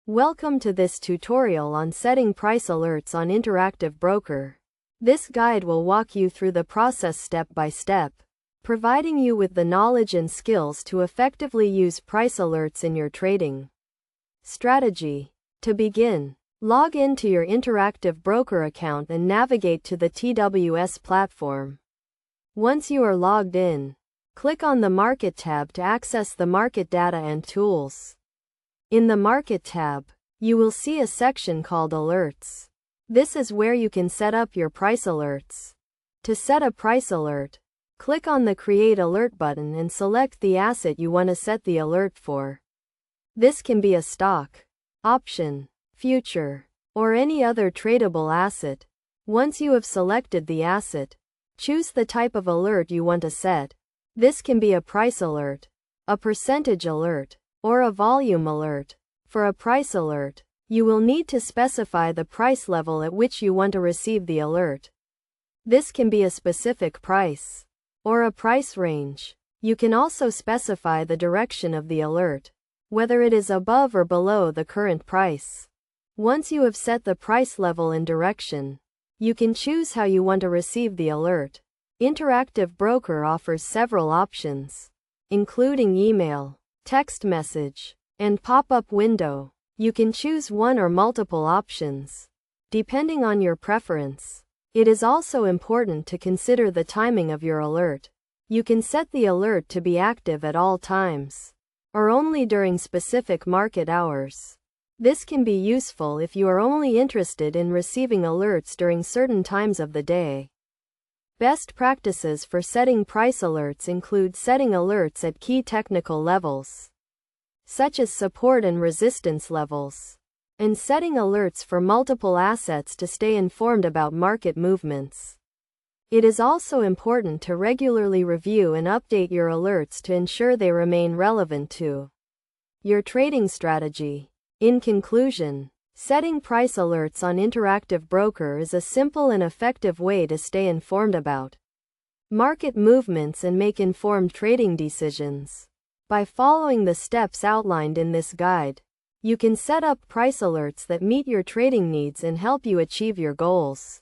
Welcome to this tutorial on setting price alerts on Interactive Broker. This guide will walk you through the process step by step, providing you with the knowledge and skills to effectively use price alerts in your trading strategy. To begin, log in to your Interactive Broker account and navigate to the TWS platform. Once you are logged in, click on the Market tab to access the market data and tools. In the Market tab, you will see a section called Alerts. This is where you can set up your price alerts. To set a price alert, click on the Create Alert button and select the asset you want to set the alert for. This can be a stock, option, future, or any other tradable asset. Once you have selected the asset, choose the type of alert you want to set. This can be a price alert, a percentage alert, or a volume alert. For a price alert, you will need to specify the price level at which you want to receive the alert. This can be a specific price, or a price range. You can also specify the direction of the alert, whether it is above or below the current price. Once you have set the price level and direction, you can choose how you want to receive the alert. Interactive Broker offers several options, including email, text message, and pop-up window. You can choose one or multiple options, depending on your preference. It is also important to consider the timing of your alert. You can set the alert to be active at all times, or only during specific market hours. This can be useful if you are only interested in receiving alerts during certain times of the day. Best practices for setting price alerts include setting alerts at key technical levels, such as support and resistance levels, and setting alerts for multiple assets to stay informed about market movements. It is also important to regularly review and update your alerts to ensure they remain relevant to your trading strategy. In conclusion, setting price alerts on Interactive Broker is a simple and effective way to stay informed about market movements and make informed trading decisions. By following the steps outlined in this guide, you can set up price alerts that meet your trading needs and help you achieve your goals.